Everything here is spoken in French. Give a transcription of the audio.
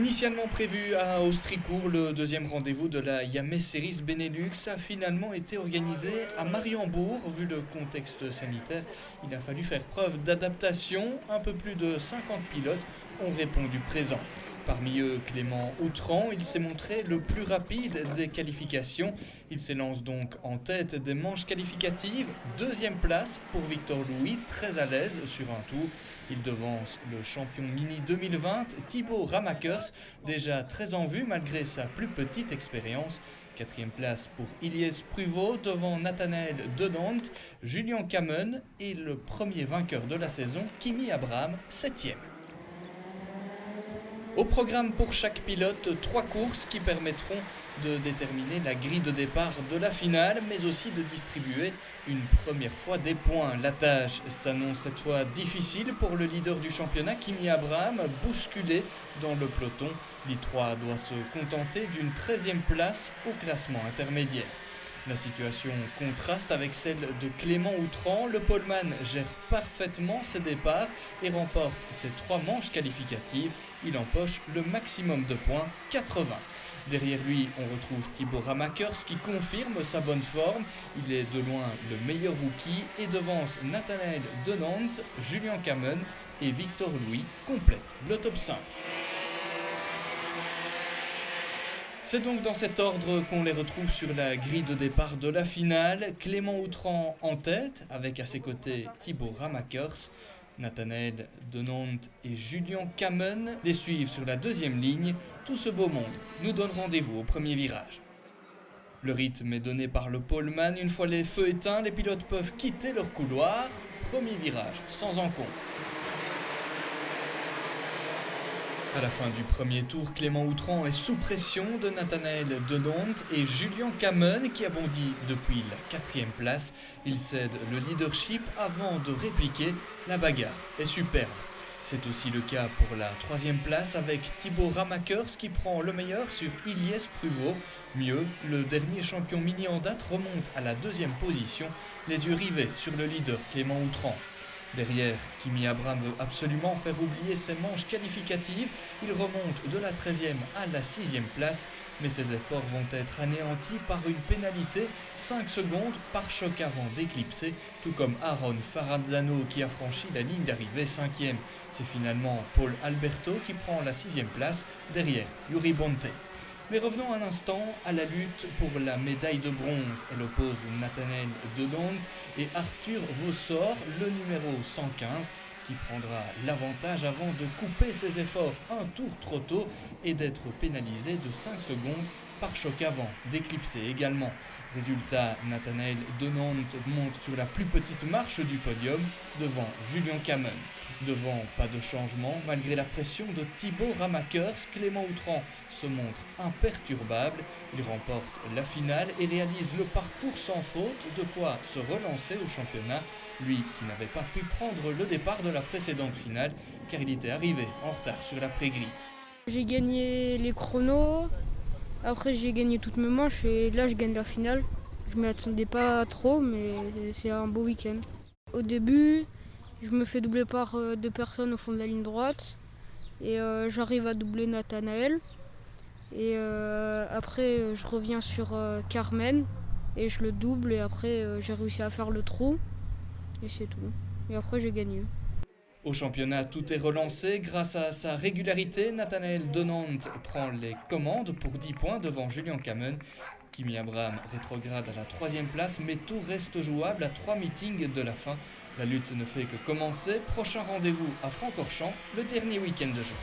Initialement prévu à Austricourt, le deuxième rendez-vous de la Yamé Series Benelux a finalement été organisé à Mariembourg. Vu le contexte sanitaire, il a fallu faire preuve d'adaptation. Un peu plus de 50 pilotes ont répondu présent. Parmi eux, Clément Outran, il s'est montré le plus rapide des qualifications. Il s'élance donc en tête des manches qualificatives. Deuxième place pour Victor Louis, très à l'aise sur un tour. Il devance le champion Mini 2020, Thibaut Ramakers, déjà très en vue malgré sa plus petite expérience. Quatrième place pour Ilyes Pruvot devant Nathanaël Denant, Julien Kamen et le premier vainqueur de la saison, Kimi Abraham, septième. Au programme pour chaque pilote, 3 courses qui permettront de déterminer la grille de départ de la finale, mais aussi de distribuer une première fois des points. La tâche s'annonce cette fois difficile pour le leader du championnat, Kimi Abraham, bousculé dans le peloton. L'I3 doit se contenter d'une 13e place au classement intermédiaire. La situation contraste avec celle de Clément Outran. Le poleman gère parfaitement ses départs et remporte ses 3 manches qualificatives. Il empoche le maximum de points, 80. Derrière lui, on retrouve Thibaut Ramakers qui confirme sa bonne forme. Il est de loin le meilleur rookie et devance Nathanaël Denant, Julien Kamen et Victor Louis complète le top 5. C'est donc dans cet ordre qu'on les retrouve sur la grille de départ de la finale. Clément Outran en tête, avec à ses côtés Thibaut Ramakers. Nathanaël Denant et Julien Kamen les suivent sur la deuxième ligne. Tout ce beau monde nous donne rendez-vous au premier virage. Le rythme est donné par le poleman. Une fois les feux éteints, les pilotes peuvent quitter leur couloir. Premier virage, sans encombre. À la fin du premier tour, Clément Outran est sous pression de Nathanaël Denant et Julien Kamen qui a bondi depuis la 4e place. Il cède le leadership avant de répliquer. La bagarre est superbe. C'est aussi le cas pour la 3e place avec Thibaut Ramakers qui prend le meilleur sur Ilyes Pruvot. Mieux, le dernier champion mini en date remonte à la 2e position, les yeux rivés sur le leader Clément Outran. Derrière, Kimi Abraham veut absolument faire oublier ses manches qualificatives. Il remonte de la 13e à la 6e place, mais ses efforts vont être anéantis par une pénalité, 5 secondes par choc avant d'éclipser, tout comme Aaron Farazzano qui a franchi la ligne d'arrivée 5e. C'est finalement Paul Alberto qui prend la 6e place, derrière Yuri Bonte. Mais revenons un instant à la lutte pour la médaille de bronze. Elle oppose Nathanaël Denant et Arthur Vossor, le numéro 115, qui prendra l'avantage avant de couper ses efforts un tour trop tôt et d'être pénalisé de 5 secondes par choc avant, d'éclipser également. Résultat, Nathanaël Denant monte sur la plus petite marche du podium devant Julien Kamen. Devant, pas de changement, malgré la pression de Thibaut Ramakers, Clément Outran se montre imperturbable. Il remporte la finale et réalise le parcours sans faute, de quoi se relancer au championnat. Lui qui n'avait pas pu prendre le départ de la précédente finale, car il était arrivé en retard sur l'après-grille. J'ai gagné les chronos. Après, j'ai gagné toutes mes manches et là, je gagne la finale. Je ne m'y attendais pas trop, mais c'est un beau week-end. Au début, je me fais doubler par 2 personnes au fond de la ligne droite et j'arrive à doubler Nathanaël. Et après, je reviens sur Carmen et je le double et après, j'ai réussi à faire le trou et c'est tout. Et après, j'ai gagné. Au championnat, tout est relancé. Grâce à sa régularité, Nathanaël Denant prend les commandes pour 10 points devant Julien Kamen. Kimi Abraham rétrograde à la 3e place, mais tout reste jouable à 3 meetings de la fin. La lutte ne fait que commencer. Prochain rendez-vous à Francorchamps, le dernier week-end de juin.